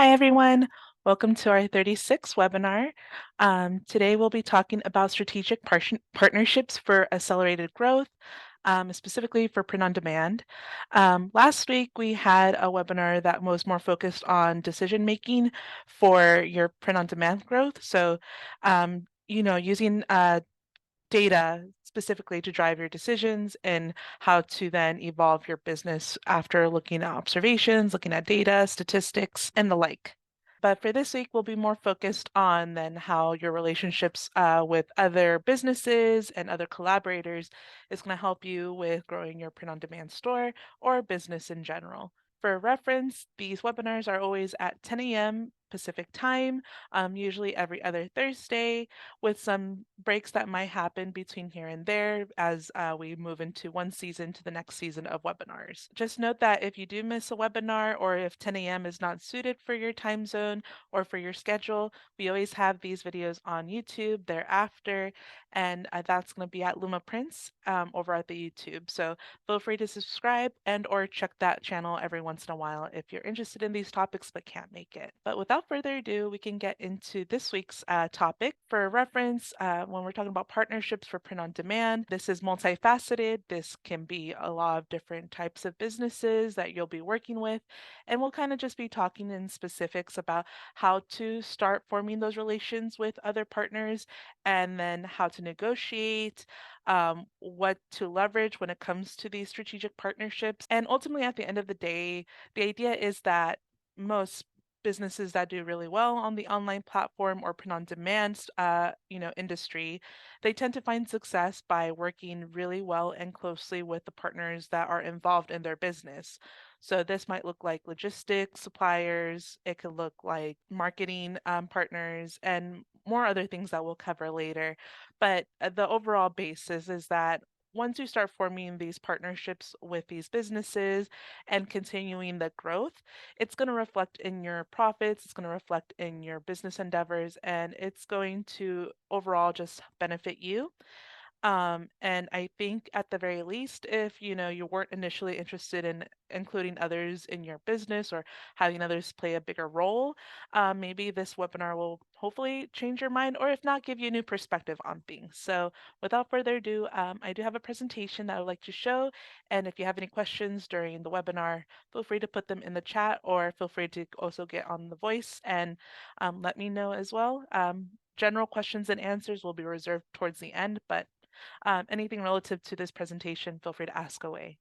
Hi, everyone. Welcome to our 36th webinar. Today, we'll be talking about strategic partnerships for accelerated growth, specifically for print on demand. Last week, we had a webinar that was more focused on decision making for your print on demand growth. So, using data specifically to drive your decisions and how to then evolve your business after looking at observations, looking at data, statistics, and the like. But for this week, we'll be more focused on then how your relationships with other businesses and other collaborators is going to help you with growing your print on demand store or business in general. For reference, these webinars are always at 10 a.m. Pacific time, usually every other Thursday, with some breaks that might happen between here and there as we move into one season to the next season of webinars. Just note that if you do miss a webinar or if 10 a.m. is not suited for your time zone or for your schedule, we always have these videos on YouTube thereafter, and that's going to be at Lumaprints over at the YouTube. So feel free to subscribe and or check that channel every once in a while if you're interested in these topics but can't make it. But without further ado, we can get into this week's topic. For reference, when we're talking about partnerships for print on demand, this is multifaceted. This can be a lot of different types of businesses that you'll be working with. And we'll kind of just be talking in specifics about how to start forming those relations with other partners and then how to negotiate, what to leverage when it comes to these strategic partnerships. And ultimately, at the end of the day, the idea is that most businesses that do really well on the online platform or print on demand industry, they tend to find success by working really well and closely with the partners that are involved in their business. So this might look like logistics suppliers, it could look like marketing partners, and more other things that we'll cover later. But the overall basis is that once you start forming these partnerships with these businesses and continuing the growth, it's going to reflect in your profits, it's going to reflect in your business endeavors, and it's going to overall just benefit you. And I think at the very least, if you weren't initially interested in including others in your business or having others play a bigger role, maybe this webinar will hopefully change your mind, or if not, give you a new perspective on things. So without further ado, I do have a presentation that I would like to show. And if you have any questions during the webinar, feel free to put them in the chat or feel free to also get on the voice and let me know as well. General questions and answers will be reserved towards the end, but anything relative to this presentation, feel free to ask away.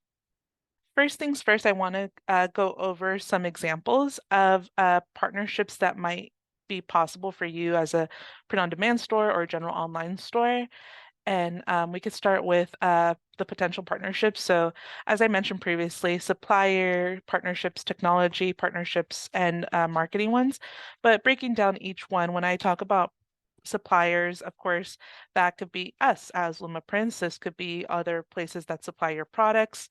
First things first, I want to go over some examples of partnerships that might be possible for you as a print-on-demand store or a general online store. And we could start with the potential partnerships. So as I mentioned previously, supplier partnerships, technology partnerships, and marketing ones. But breaking down each one, when I talk about suppliers, of course, that could be us as Lumaprints. This could be other places that supply your products.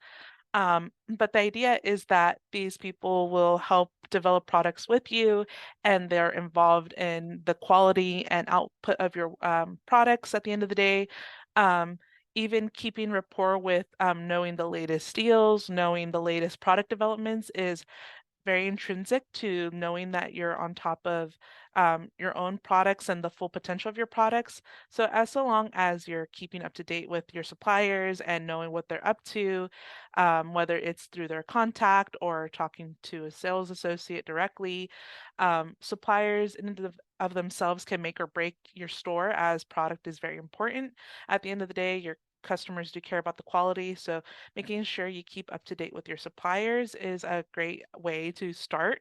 But the idea is that these people will help develop products with you and they're involved in the quality and output of your products at the end of the day. Um, Even keeping rapport with knowing the latest deals, knowing the latest product developments is very intrinsic to knowing that you're on top of your own products and the full potential of your products. So as so long as you're keeping up to date with your suppliers and knowing what they're up to, whether it's through their contact or talking to a sales associate directly, suppliers in and of themselves can make or break your store as product is very important. At the end of the day, your customers do care about the quality. So making sure you keep up to date with your suppliers is a great way to start.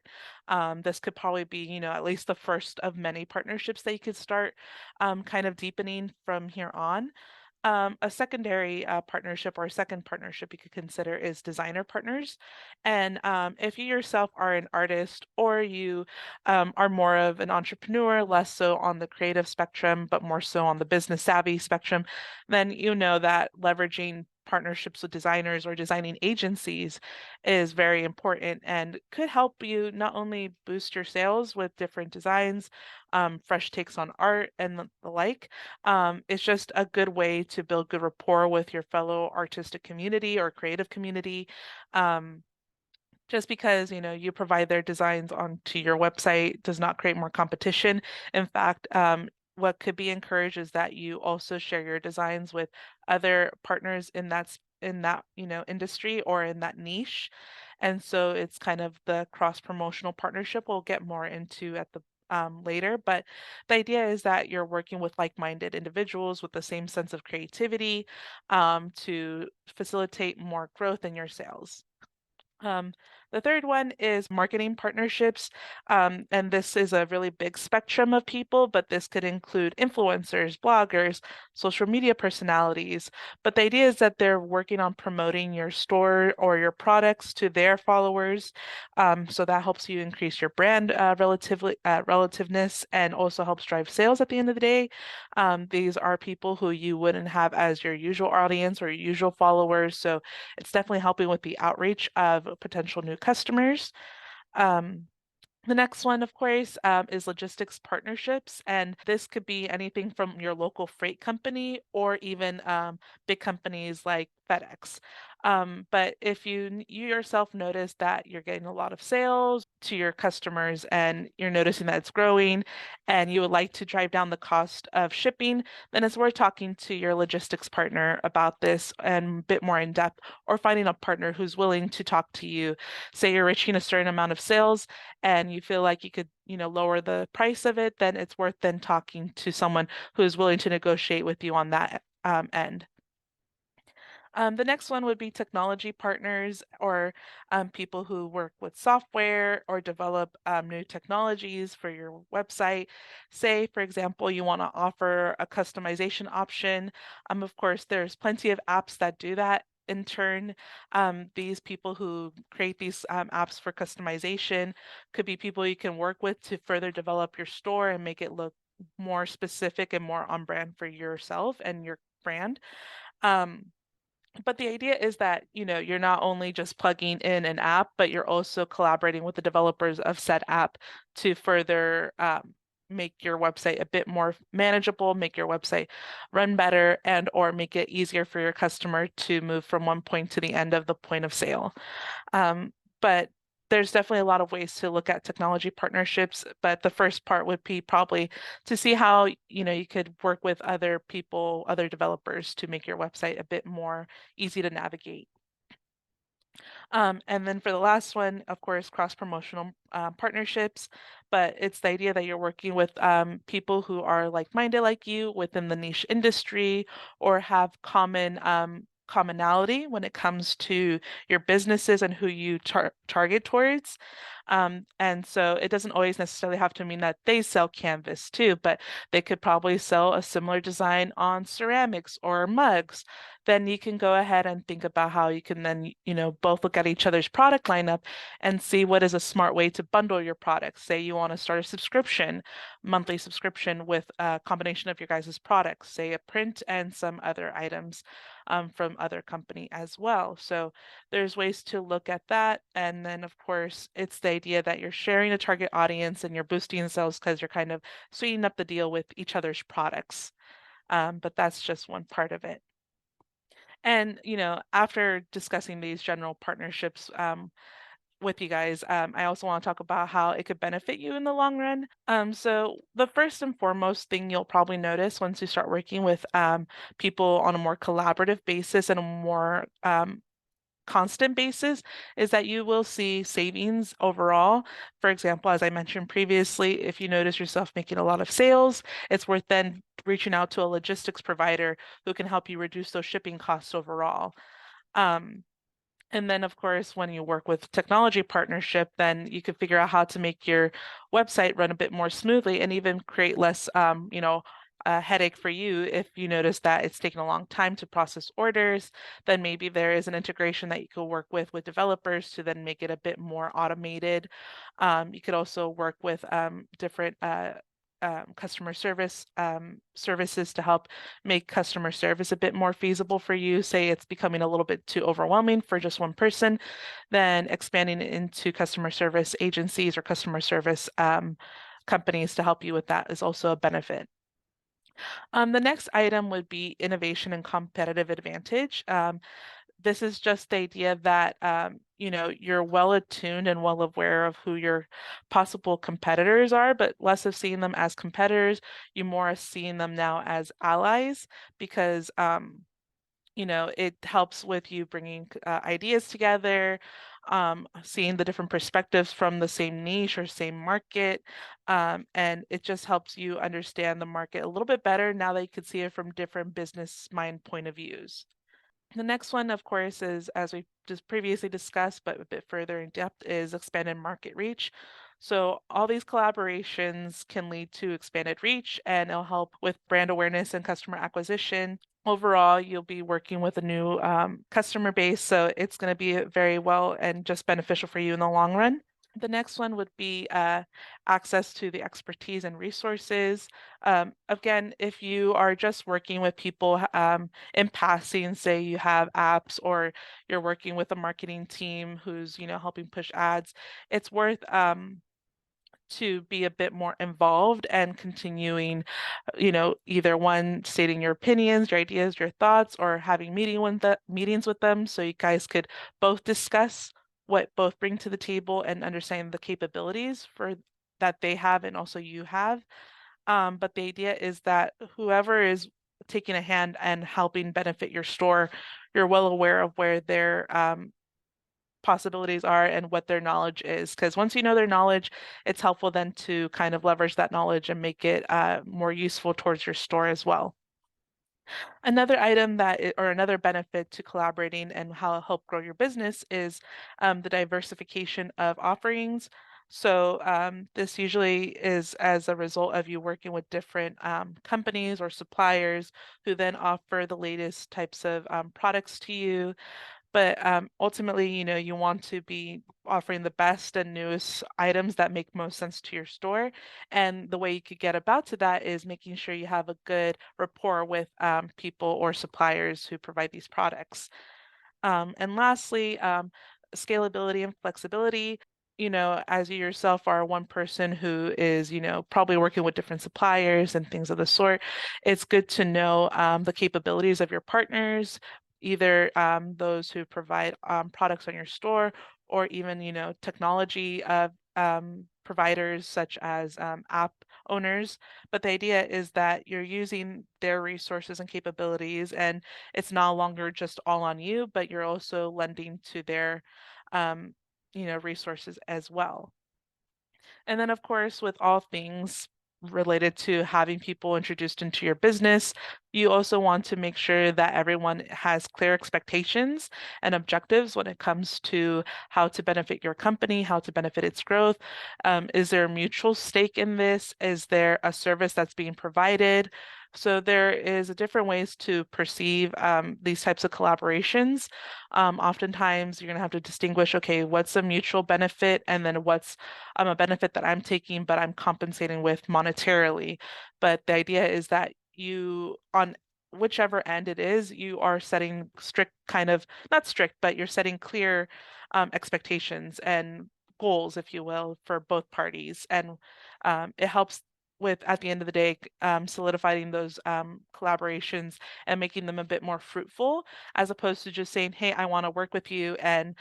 This could probably be, at least the first of many partnerships that you could start kind of deepening from here on. A secondary partnership or a second partnership you could consider is designer partners. And if you yourself are an artist or you are more of an entrepreneur, less so on the creative spectrum, but more so on the business savvy spectrum, then you know that leveraging partnerships with designers or designing agencies is very important and could help you not only boost your sales with different designs, fresh takes on art, and the like. It's just a good way to build good rapport with your fellow artistic community or creative community. Um, Just because, you provide their designs onto your website does not create more competition. In fact, what could be encouraged is that you also share your designs with other partners in that, industry or in that niche. And so it's kind of the cross-promotional partnership we'll get more into at the later, but the idea is that you're working with like-minded individuals with the same sense of creativity to facilitate more growth in your sales. Um, the third one is marketing partnerships. And this is a really big spectrum of people, but this could include influencers, bloggers, social media personalities. But the idea is that they're working on promoting your store or your products to their followers. So that helps you increase your brand relativeness and also helps drive sales at the end of the day. These are people who you wouldn't have as your usual audience or your usual followers. So it's definitely helping with the outreach of potential new customers. Um, the next one, of course, is logistics partnerships, and this could be anything from your local freight company or even big companies like FedEx. But if you yourself notice that you're getting a lot of sales to your customers and you're noticing that it's growing and you would like to drive down the cost of shipping, then it's worth talking to your logistics partner about this and a bit more in depth, or finding a partner who's willing to talk to you. Say you're reaching a certain amount of sales and you feel like you could, lower the price of it, then it's worth then talking to someone who is willing to negotiate with you on that end. The next one would be technology partners or people who work with software or develop new technologies for your website. Say, for example, you want to offer a customization option. Of course, there's plenty of apps that do that. In turn, these people who create these apps for customization could be people you can work with to further develop your store and make it look more specific and more on brand for yourself and your brand. Um, but the idea is that, you're not only just plugging in an app, but you're also collaborating with the developers of said app to further make your website a bit more manageable, make your website run better, and or make it easier for your customer to move from one point to the end of the point of sale. But there's definitely a lot of ways to look at technology partnerships, but the first part would be probably to see how, you could work with other people, other developers to make your website a bit more easy to navigate. And then for the last one, of course, cross-promotional partnerships, but it's the idea that you're working with people who are like-minded like you within the niche industry or have commonality when it comes to your businesses and who you target towards. And so it doesn't always necessarily have to mean that they sell canvas too, but they could probably sell a similar design on ceramics or mugs. Then you can go ahead and think about how you can then, both look at each other's product lineup and see what is a smart way to bundle your products. Say you want to start a subscription, monthly subscription with a combination of your guys' products, say a print and some other items from other company as well. So there's ways to look at that. And then, of course, it's the idea that you're sharing a target audience and you're boosting sales because you're kind of sweetening up the deal with each other's products. But that's just one part of it. And, after discussing these general partnerships with you guys, I also want to talk about how it could benefit you in the long run. So the first and foremost thing you'll probably notice once you start working with people on a more collaborative basis and a more constant basis is that you will see savings overall. For example, as I mentioned previously, if you notice yourself making a lot of sales, it's worth then reaching out to a logistics provider who can help you reduce those shipping costs overall. Um, and then, of course, when you work with technology partnership, then you can figure out how to make your website run a bit more smoothly and even create less, a headache for you if you notice that it's taking a long time to process orders. Then maybe there is an integration that you could work with developers to then make it a bit more automated. You could also work with different customer service services to help make customer service a bit more feasible for you. Say it's becoming a little bit too overwhelming for just one person, then expanding it into customer service agencies or customer service companies to help you with that is also a benefit. The next item would be innovation and competitive advantage. this is just the idea that you're well attuned and well aware of who your possible competitors are, but less of seeing them as competitors, you more are seeing them now as allies because it helps with you bringing ideas together, seeing the different perspectives from the same niche or same market, and it just helps you understand the market a little bit better now that you can see it from different business mind point of views. The next one, of course, is as we just previously discussed, but a bit further in depth, is expanded market reach. So all these collaborations can lead to expanded reach and it'll help with brand awareness and customer acquisition. Overall, you'll be working with a new customer base, so it's going to be very well and just beneficial for you in the long run. The next one would be access to the expertise and resources. Again, if you are just working with people in passing, say you have apps or you're working with a marketing team who's, helping push ads, it's worth to be a bit more involved and continuing, either one, stating your opinions, your ideas, your thoughts, or having meetings with them so you guys could both discuss what both bring to the table and understand the capabilities for that they have and also you have. But the idea is that whoever is taking a hand and helping benefit your store, you're well aware of where their possibilities are and what their knowledge is. Because once you know their knowledge, it's helpful then to kind of leverage that knowledge and make it more useful towards your store as well. Another or another benefit to collaborating and how it'll help grow your business is the diversification of offerings. So this usually is as a result of you working with different companies or suppliers who then offer the latest types of products to you. But ultimately, you want to be offering the best and newest items that make most sense to your store. And the way you could get about to that is making sure you have a good rapport with people or suppliers who provide these products. And lastly, scalability and flexibility. As you yourself are one person who is, probably working with different suppliers and things of the sort, it's good to know the capabilities of your partners, either those who provide products on your store or even, technology providers such as app owners. But the idea is that you're using their resources and capabilities, and it's no longer just all on you, but you're also lending to their, um, resources as well. And then, of course, with all things related to having people introduced into your business, you also want to make sure that everyone has clear expectations and objectives when it comes to how to benefit your company, how to benefit its growth. Is there a mutual stake in this? Is there a service that's being provided? So there is a different ways to perceive these types of collaborations. Oftentimes, you're going to have to distinguish, okay, what's a mutual benefit, and then what's a benefit that I'm taking, but I'm compensating with monetarily. But the idea is that you, on whichever end it is, you are setting strict kind of, not strict, but you're setting clear expectations and goals, if you will, for both parties. And it helps with, at the end of the day, solidifying those collaborations and making them a bit more fruitful, as opposed to just saying, hey, I want to work with you, and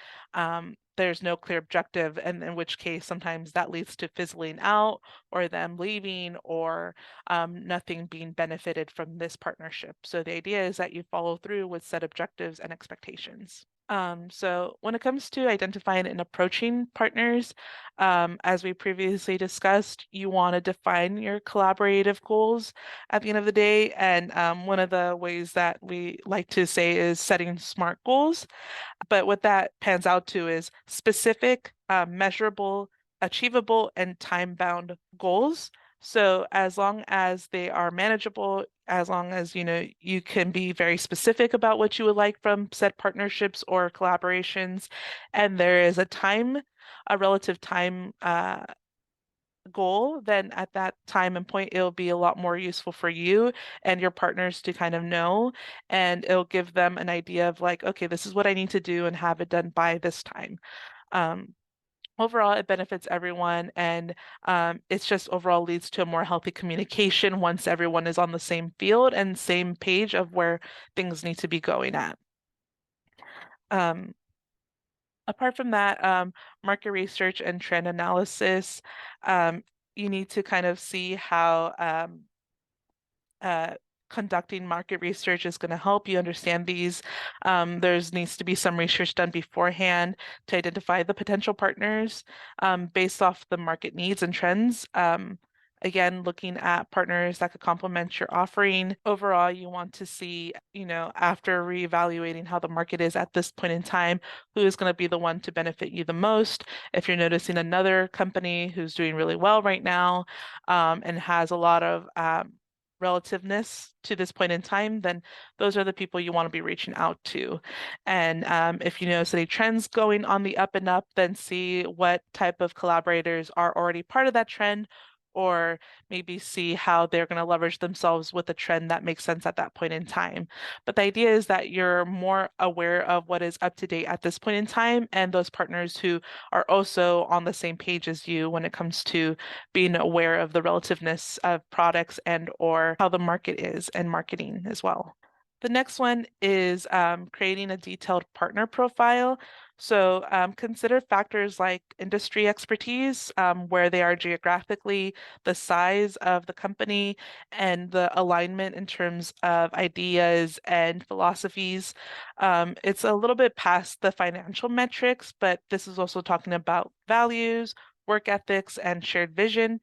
there's no clear objective, and in which case sometimes that leads to fizzling out or them leaving or nothing being benefited from this partnership. So the idea is that you follow through with set objectives and expectations. So when it comes to identifying and approaching partners, as we previously discussed, you want to define your collaborative goals at the end of the day. And one of the ways that we like to say is setting SMART goals. But what that pans out to is specific, measurable, achievable, and time-bound goals. So as long as they are manageable, as long as you can be very specific about what you would like from said partnerships or collaborations, and there is a relative time goal, then at that time and point, it'll be a lot more useful for you and your partners to kind of know, and it'll give them an idea of like, okay, this is what I need to do and have it done by this time. Um, Overall, it benefits everyone, and it's just overall leads to a more healthy communication once everyone is on the same field and same page of where things need to be going at. Um, Apart from that, market research and trend analysis, um, you need to kind of see how uh, conducting market research is going to help you understand these. There's needs to be some research done beforehand to identify the potential partners based off the market needs and trends. Again, looking at partners that could complement your offering. Overall, you want to see, after reevaluating how the market is at this point in time, who is going to be the one to benefit you the most. If you're noticing another company who's doing really well right now, and has a lot of relativeness to this point in time, then those are the people you want to be reaching out to. And if you notice any trends going on the up and up, then see what type of collaborators are already part of that trend, or maybe see how they're going to leverage themselves with a trend that makes sense at that point in time. But the idea is that you're more aware of what is up to date at this point in time, and those partners who are also on the same page as you when it comes to being aware of the relativeness of products and or how the market is and marketing as well. The next one is creating a detailed partner profile. So consider factors like industry expertise, where they are geographically, the size of the company, and the alignment in terms of ideas and philosophies. It's a little bit past the financial metrics, but this is also talking about values, work ethics, and shared vision.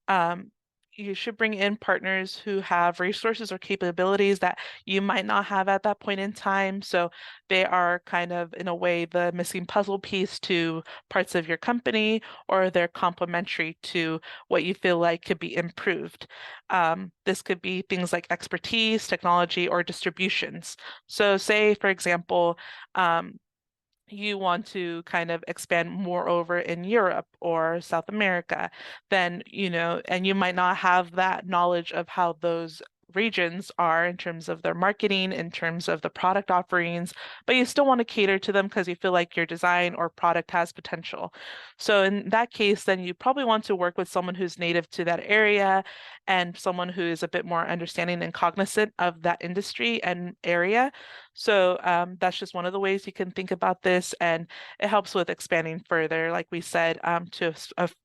Um, you should bring in partners who have resources or capabilities that you might not have at that point in time. So they are kind of, in a way, the missing puzzle piece to parts of your company, or they're complementary to what you feel like could be improved. This could be things like expertise, technology, or distributions. So say, for example, you want to kind of expand more over in Europe or South America, then, and you might not have that knowledge of how those regions are in terms of their marketing, in terms of the product offerings, but you still want to cater to them because you feel like your design or product has potential. So in that case, then you probably want to work with someone who's native to that area and someone who is a bit more understanding and cognizant of that industry and area. So that's just one of the ways you can think about this, and it helps with expanding further, like we said, to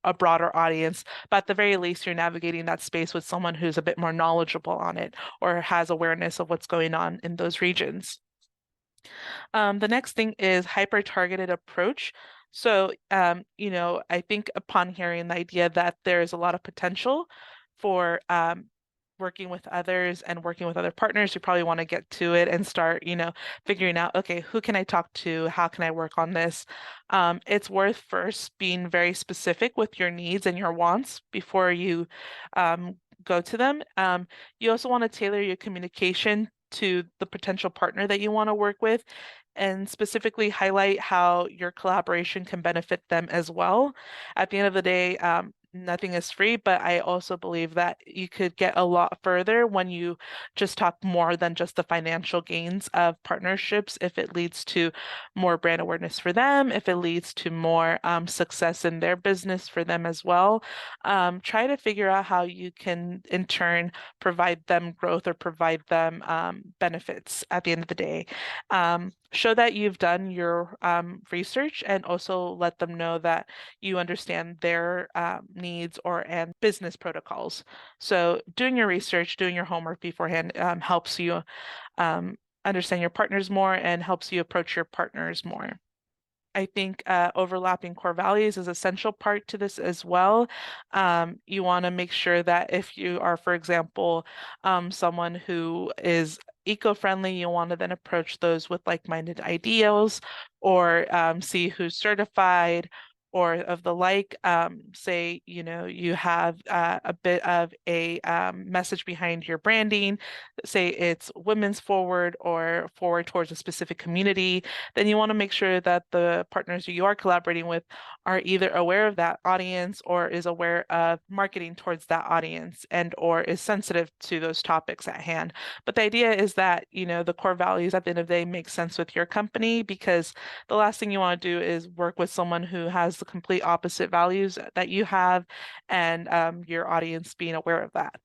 a broader audience. But at the very least, you're navigating that space with someone who's a bit more knowledgeable on it or has awareness of what's going on in those regions. The next thing is hyper-targeted approach. So, I think upon hearing the idea that there is a lot of potential for working with others and working with other partners, you probably want to get to it and start, figuring out, okay, who can I talk to? How can I work on this? It's worth first being very specific with your needs and your wants before you go to them. You also want to tailor your communication to the potential partner that you want to work with, and specifically highlight how your collaboration can benefit them as well. At the end of the day, nothing is free, but I also believe that you could get a lot further when you just talk more than just the financial gains of partnerships. If it leads to more brand awareness for them, if it leads to more success in their business for them as well, try to figure out how you can in turn provide them growth or provide them benefits at the end of the day. Show that you've done your research, and also let them know that you understand their needs or and business protocols. So doing your research, doing your homework beforehand helps you um, understand your partners more and helps you approach your partners more. I think overlapping core values is an essential part to this as well. You want to make sure that if you are, for example, someone who is eco-friendly, you want to then approach those with like-minded ideals, or see who's certified or of the like. Say, you have a bit of a message behind your branding, say it's women's forward or forward towards a specific community, then you want to make sure that the partners you are collaborating with are either aware of that audience or is aware of marketing towards that audience and or is sensitive to those topics at hand. But the idea is that, the core values at the end of the day make sense with your company, because the last thing you want to do is work with someone who has the complete opposite values that you have, and your audience being aware of that.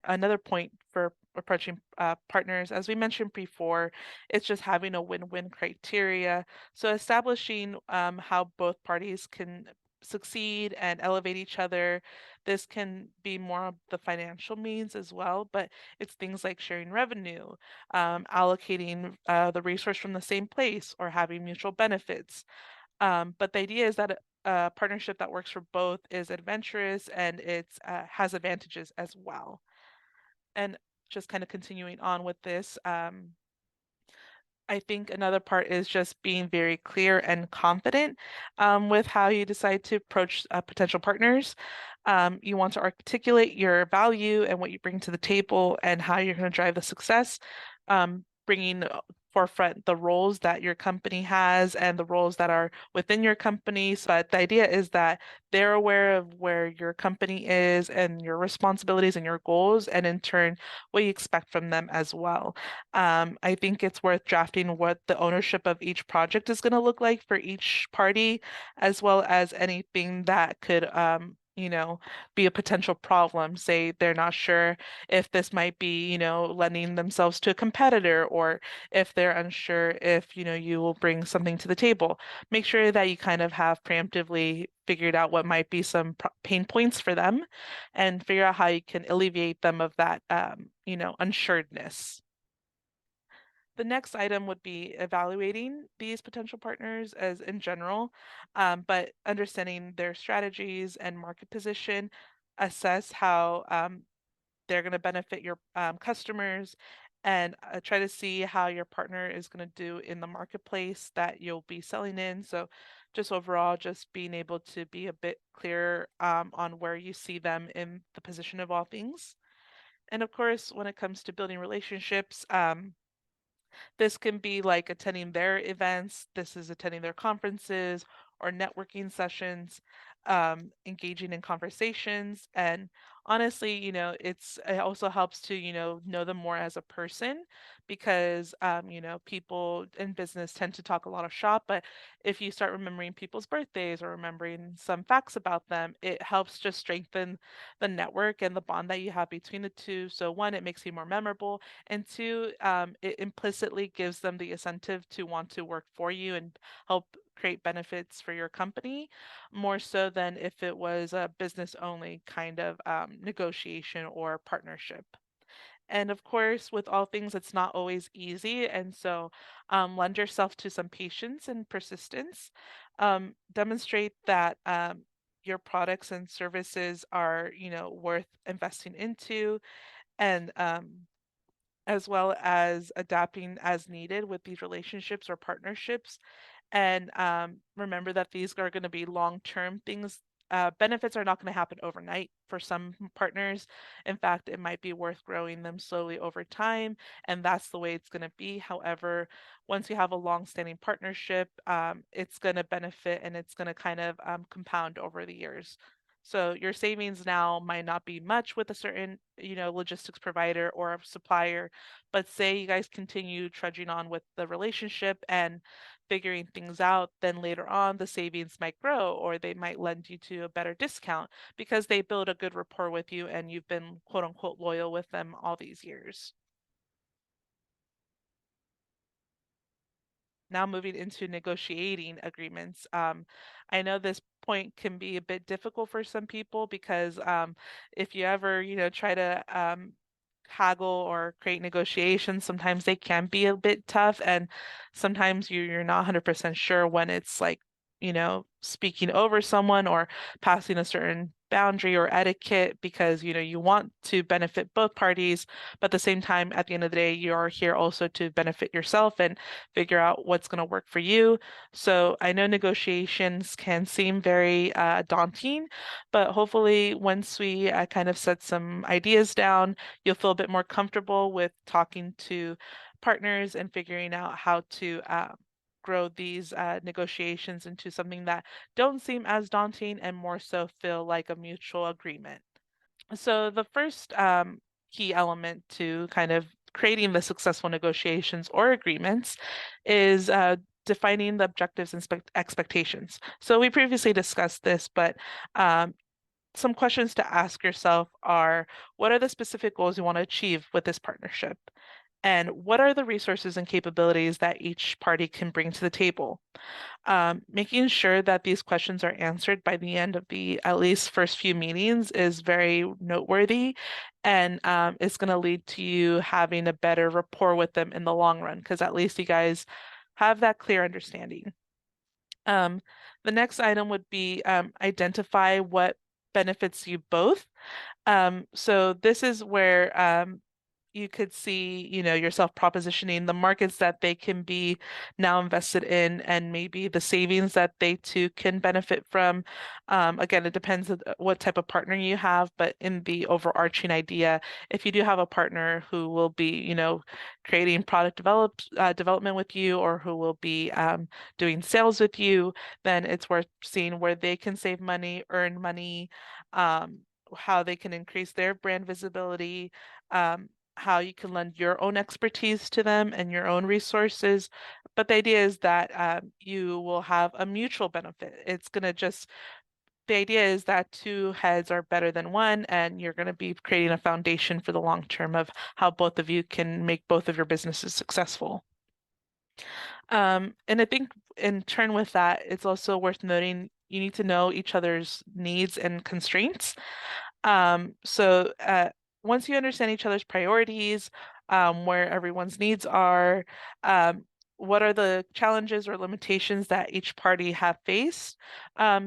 Another point for approaching partners, as we mentioned before, it's just having a win-win criteria. So establishing how both parties can succeed and elevate each other. This can be more of the financial means as well, but it's things like sharing revenue, allocating the resource from the same place, or having mutual benefits. But the idea is that a partnership that works for both is adventurous and it's has advantages as well. And just kind of continuing on with this, I think another part is just being very clear and confident with how you decide to approach potential partners. You want to articulate your value and what you bring to the table and how you're going to drive the success, bringing forefront the roles that your company has and the roles that are within your company. But the idea is that they're aware of where your company is and your responsibilities and your goals, and in turn, what you expect from them as well. I think it's worth drafting what the ownership of each project is going to look like for each party, as well as anything that could, be a potential problem. Say they're not sure if this might be, lending themselves to a competitor, or if they're unsure if, you will bring something to the table. Make sure that you kind of have preemptively figured out what might be some pain points for them and figure out how you can alleviate them of that, unsuredness. The next item would be evaluating these potential partners as in general, but understanding their strategies and market position, assess how they're going to benefit your customers, and try to see how your partner is going to do in the marketplace that you'll be selling in. So, just overall, just being able to be a bit clearer on where you see them in the position of all things. And of course, when it comes to building relationships, this can be like attending their events, this is attending their conferences or networking sessions, engaging in conversations. And honestly, it also helps to, know them more as a person, because, people in business tend to talk a lot of shop. But if you start remembering people's birthdays or remembering some facts about them, it helps just strengthen the network and the bond that you have between the two. So, one, it makes you more memorable, and two, it implicitly gives them the incentive to want to work for you and help create benefits for your company, more so than if it was a business only kind of negotiation or partnership. And of course, with all things, it's not always easy. And so lend yourself to some patience and persistence. Demonstrate that your products and services are, worth investing into, and as well as adapting as needed with these relationships or partnerships. And remember that these are going to be long-term things. Benefits are not going to happen overnight for some partners. In fact, it might be worth growing them slowly over time, and that's the way it's going to be. However, once you have a long-standing partnership, it's going to benefit and it's going to kind of compound over the years. So your savings now might not be much with a certain, logistics provider or a supplier, but say you guys continue trudging on with the relationship and figuring things out, then later on the savings might grow, or they might lend you to a better discount because they build a good rapport with you and you've been quote unquote loyal with them all these years. Now moving into negotiating agreements. I know this point can be a bit difficult for some people because if you ever, try to haggle or create negotiations, sometimes they can be a bit tough, and sometimes you're not 100% sure when it's like, speaking over someone or passing a certain boundary or etiquette, because you want to benefit both parties, but at the same time, at the end of the day, you're here also to benefit yourself and figure out what's going to work for you. So I know negotiations can seem very daunting, but hopefully once we kind of set some ideas down, you'll feel a bit more comfortable with talking to partners and figuring out how to grow these negotiations into something that don't seem as daunting and more so feel like a mutual agreement. So the first key element to kind of creating the successful negotiations or agreements is defining the objectives and expectations. So we previously discussed this, but some questions to ask yourself are, what are the specific goals you want to achieve with this partnership? And what are the resources and capabilities that each party can bring to the table? Making sure that these questions are answered by the end of the at least first few meetings is very noteworthy, and it's going to lead to you having a better rapport with them in the long run, because at least you guys have that clear understanding. Um, the next item would be identify what benefits you both. So this is where you could see, yourself propositioning the markets that they can be now invested in and maybe the savings that they too can benefit from. Again, it depends on what type of partner you have, but in the overarching idea, if you do have a partner who will be, creating development with you or who will be doing sales with you, then it's worth seeing where they can save money, earn money, how they can increase their brand visibility, how you can lend your own expertise to them and your own resources. But the idea is that you will have a mutual benefit. The idea is that two heads are better than one, and you're going to be creating a foundation for the long term of how both of you can make both of your businesses successful. And I think in turn with that, it's also worth noting you need to know each other's needs and constraints. So once you understand each other's priorities, where everyone's needs are, um, what are the challenges or limitations that each party have faced,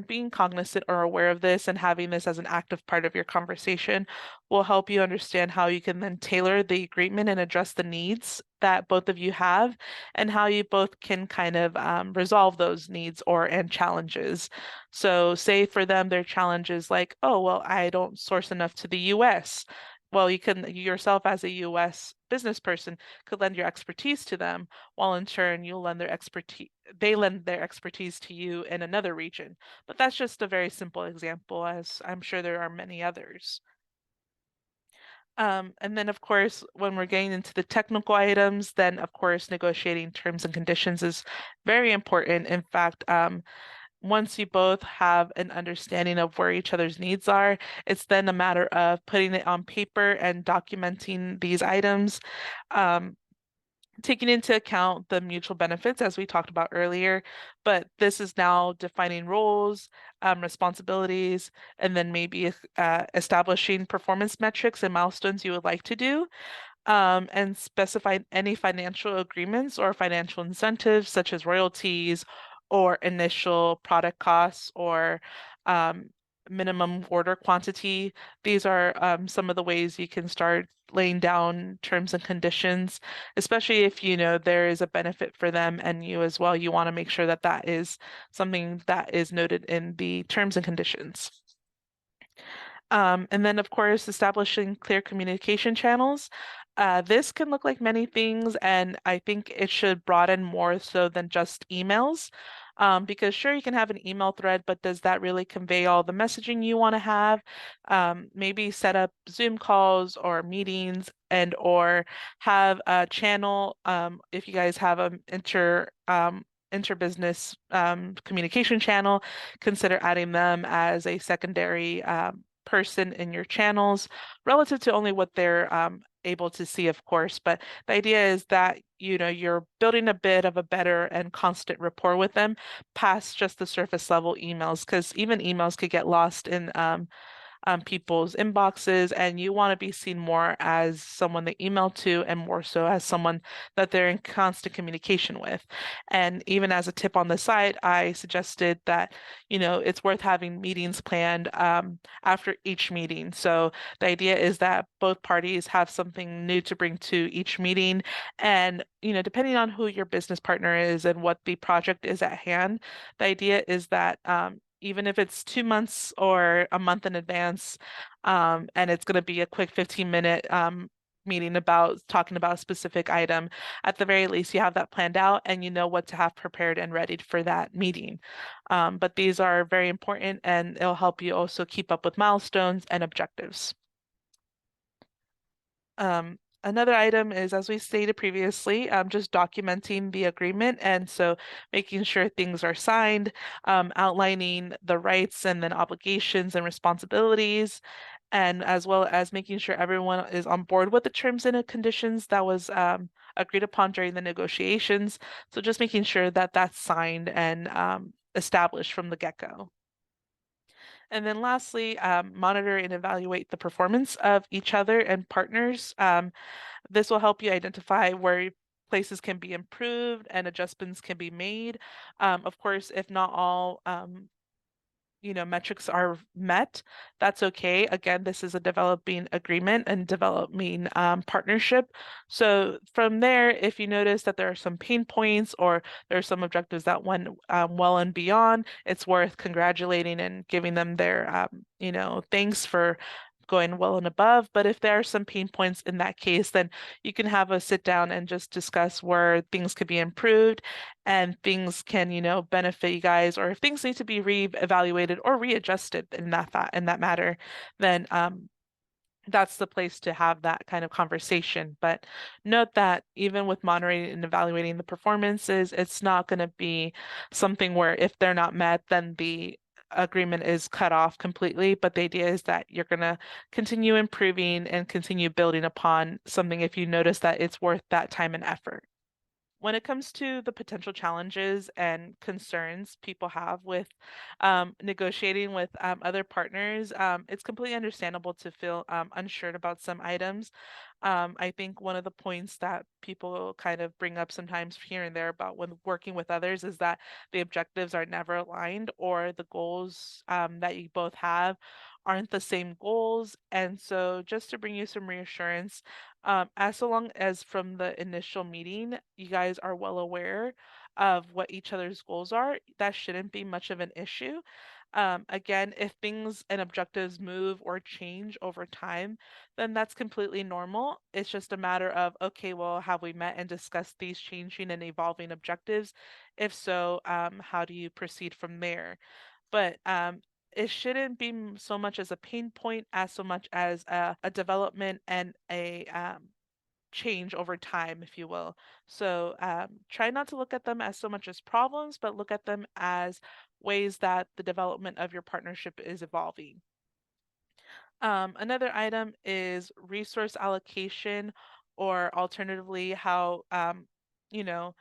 being cognizant or aware of this and having this as an active part of your conversation will help you understand how you can then tailor the agreement and address the needs that both of you have and how you both can kind of resolve those needs or and challenges. So say for them, their challenge is like, oh, well, I don't source enough to the US. Well, you yourself as a US business person could lend your expertise to them, while in turn they lend their expertise to you in another region. But that's just a very simple example, as I'm sure there are many others. And then, of course, when we're getting into the technical items, then of course, negotiating terms and conditions is very important. In fact, once you both have an understanding of where each other's needs are, it's then a matter of putting it on paper and documenting these items. Um, Taking into account the mutual benefits as we talked about earlier, but this is now defining roles, responsibilities, and then maybe establishing performance metrics and milestones you would like to do, and specify any financial agreements or financial incentives such as royalties or initial product costs or um, minimum order quantity. These are some of the ways you can start laying down terms and conditions, especially if you know there is a benefit for them and you as well. You want to make sure that that is something that is noted in the terms and conditions. And then, of course, establishing clear communication channels. This can look like many things, and I think it should broaden more so than just emails. Because sure, you can have an email thread, but does that really convey all the messaging you want to have? Maybe set up Zoom calls or meetings and or have a channel. If you guys have a interbusiness communication channel, consider adding them as a secondary person in your channels relative to only what they're able to see, of course. But the idea is that, you're building a bit of a better and constant rapport with them past just the surface level emails, because even emails could get lost in people's inboxes, and you want to be seen more as someone they email to and more so as someone that they're in constant communication with. And even as a tip on the side, I suggested that, it's worth having meetings planned after each meeting. So the idea is that both parties have something new to bring to each meeting. And, depending on who your business partner is and what the project is at hand, the idea is that even if it's 2 months or a month in advance, and it's going to be a quick 15-minute meeting about talking about a specific item, at the very least, you have that planned out and you know what to have prepared and ready for that meeting. But these are very important and it'll help you also keep up with milestones and objectives. Another item is, as we stated previously, just documenting the agreement. And so making sure things are signed, outlining the rights and then obligations and responsibilities, and as well as making sure everyone is on board with the terms and conditions that was agreed upon during the negotiations. So just making sure that that's signed and established from the get-go. And then lastly, monitor and evaluate the performance of each other and partners. This will help you identify where places can be improved and adjustments can be made. Of course, if not all metrics are met, that's okay. Again, this is a developing agreement and developing partnership. So from there, if you notice that there are some pain points or there are some objectives that went well and beyond, it's worth congratulating and giving them their, thanks for going well and above. But if there are some pain points in that case, then you can have a sit down and just discuss where things could be improved and things can, benefit you guys, or if things need to be re-evaluated or readjusted in that matter, then that's the place to have that kind of conversation. But note that even with monitoring and evaluating the performances, it's not going to be something where if they're not met, then the agreement is cut off completely. But the idea is that you're going to continue improving and continue building upon something if you notice that it's worth that time and effort. When it comes to the potential challenges and concerns people have with negotiating with other partners, it's completely understandable to feel unsure about some items. I think one of the points that people kind of bring up sometimes here and there about when working with others is that the objectives are never aligned or the goals that you both have aren't the same goals. And so, just to bring you some reassurance, as so long as from the initial meeting, you guys are well aware of what each other's goals are, that shouldn't be much of an issue. Again, if things and objectives move or change over time, then that's completely normal. It's just a matter of, okay, well, have we met and discussed these changing and evolving objectives? If so, how do you proceed from there? But it shouldn't be so much as a pain point as so much as a development and a change over time, if you will. So try not to look at them as so much as problems, but look at them as ways that the development of your partnership is evolving. Another item is resource allocation, or alternatively, how you know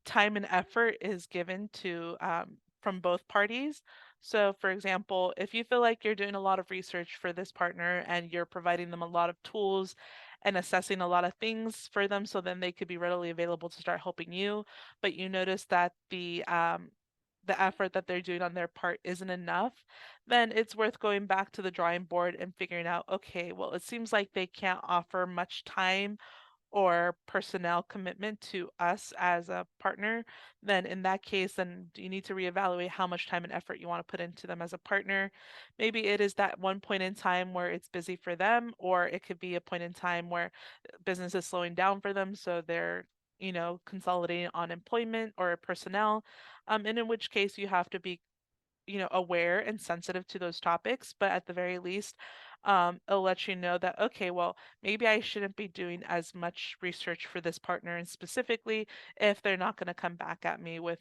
time and effort is given to from both parties. So, for example, if you feel like you're doing a lot of research for this partner and you're providing them a lot of tools and assessing a lot of things for them, so then they could be readily available to start helping you, but you notice that the effort that they're doing on their part isn't enough, then it's worth going back to the drawing board and figuring out, okay, well, it seems like they can't offer much time or personnel commitment to us as a partner, then in that case, then you need to reevaluate how much time and effort you want to put into them as a partner. Maybe it is that one point in time where it's busy for them, or it could be a point in time where business is slowing down for them, so they're consolidating on employment or personnel. And in which case you have to be aware and sensitive to those topics, but at the very least, it'll let you know that, okay, well, maybe I shouldn't be doing as much research for this partner, and specifically if they're not going to come back at me with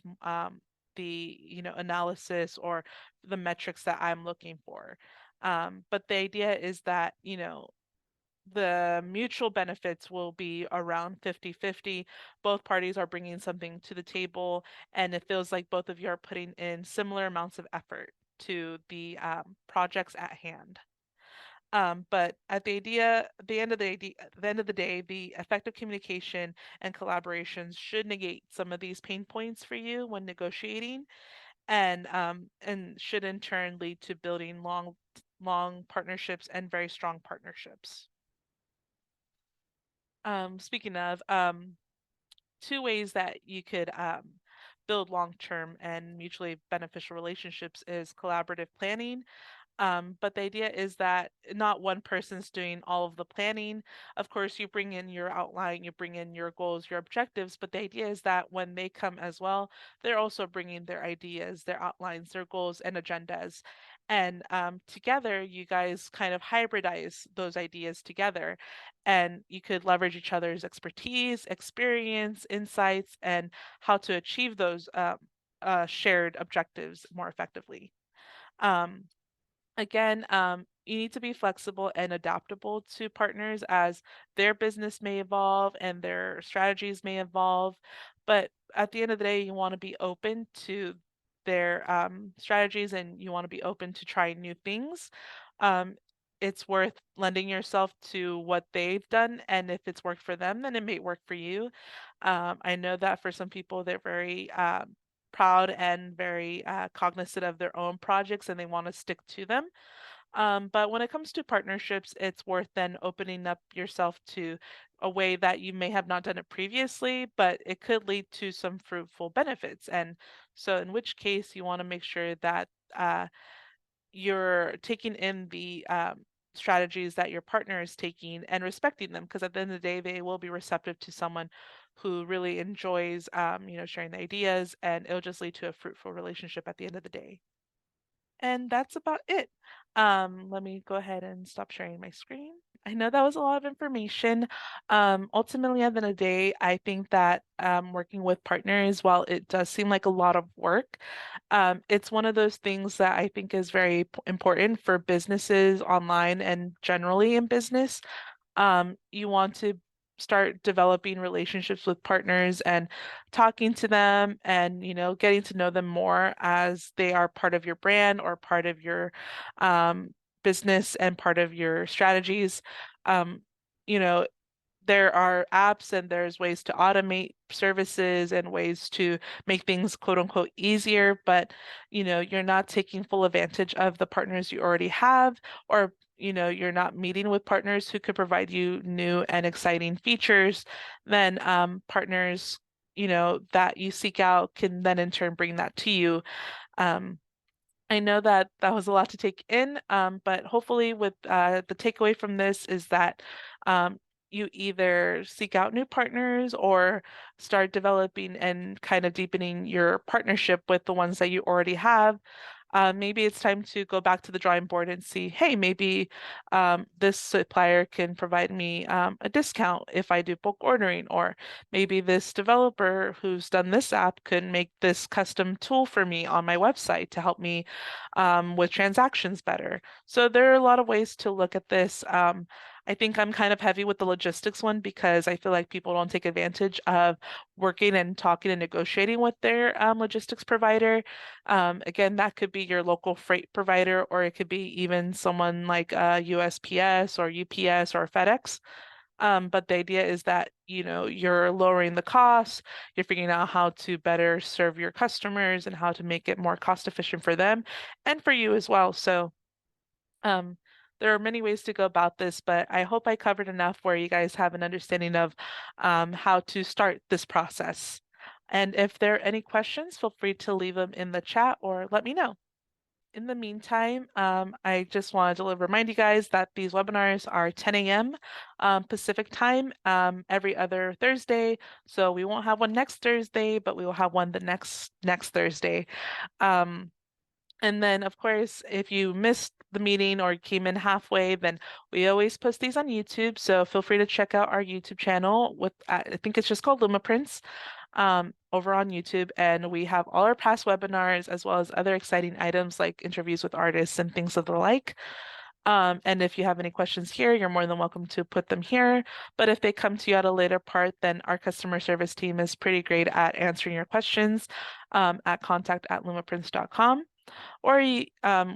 the, analysis or the metrics that I'm looking for. But the idea is that, the mutual benefits will be around 50-50. Both parties are bringing something to the table, and it feels like both of you are putting in similar amounts of effort to the projects at hand. But at the end of the day, the effective communication and collaborations should negate some of these pain points for you when negotiating, and should in turn lead to building long partnerships and very strong partnerships. Speaking of, two ways that you could build long-term and mutually beneficial relationships is collaborative planning. But the idea is that not one person's doing all of the planning. Of course, you bring in your outline, you bring in your goals, your objectives, but the idea is that when they come as well, they're also bringing their ideas, their outlines, their goals, and agendas. And together, you guys kind of hybridize those ideas together, and you could leverage each other's expertise, experience, insights, and how to achieve those shared objectives more effectively. Um, Again, you need to be flexible and adaptable to partners as their business may evolve and their strategies may evolve. But at the end of the day, you want to be open to their strategies and you want to be open to trying new things. Um, it's worth lending yourself to what they've done, and if it's worked for them, then it may work for you. I know that for some people, they're very proud and very cognizant of their own projects and they want to stick to them. But when it comes to partnerships, it's worth then opening up yourself to a way that you may have not done it previously, but it could lead to some fruitful benefits. And so, in which case, you want to make sure that you're taking in the strategies that your partner is taking and respecting them, because at the end of the day, they will be receptive to someone who really enjoys, sharing the ideas, and it'll just lead to a fruitful relationship at the end of the day. And that's about it. Let me go ahead and stop sharing my screen. I know that was a lot of information. Ultimately, at the end of the day, I think that working with partners, while it does seem like a lot of work, it's one of those things that I think is very important for businesses online and generally in business. You want to start developing relationships with partners and talking to them and, getting to know them more as they are part of your brand or part of your um, business and part of your strategies. Um, you know, there are apps and there's ways to automate services and ways to make things quote unquote easier, but you're not taking full advantage of the partners you already have, or you're not meeting with partners who could provide you new and exciting features, then partners that you seek out can then in turn bring that to you. Um, I know that that was a lot to take in, but hopefully, with the takeaway from this is that you either seek out new partners or start developing and kind of deepening your partnership with the ones that you already have. Maybe it's time to go back to the drawing board and see, hey, maybe this supplier can provide me a discount if I do bulk ordering, or maybe this developer who's done this app could make this custom tool for me on my website to help me with transactions better. So there are a lot of ways to look at this. I think I'm kind of heavy with the logistics one because I feel like people don't take advantage of working and talking and negotiating with their logistics provider. Again, that could be your local freight provider, or it could be even someone like USPS or UPS or FedEx. But the idea is that, you're lowering the costs, you're figuring out how to better serve your customers and how to make it more cost efficient for them and for you as well. So, um, there are many ways to go about this, but I hope I covered enough where you guys have an understanding of how to start this process. And if there are any questions, feel free to leave them in the chat or let me know. In the meantime, I just wanted to remind you guys that these webinars are 10 a.m. Pacific time every other Thursday. So we won't have one next Thursday, but we will have one the next Thursday. Um, and then, of course, if you missed the meeting or came in halfway, then we always post these on YouTube. So feel free to check out our YouTube channel with, I think it's just called Lumaprints, over on YouTube. And we have all our past webinars as well as other exciting items like interviews with artists and things of the like. And if you have any questions here, you're more than welcome to put them here. But if they come to you at a later part, then our customer service team is pretty great at answering your questions at contact@lumaprints.com. Or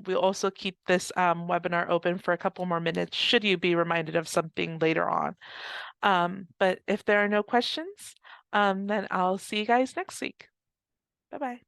we'll also keep this webinar open for a couple more minutes should you be reminded of something later on. But if there are no questions, then I'll see you guys next week. Bye-bye.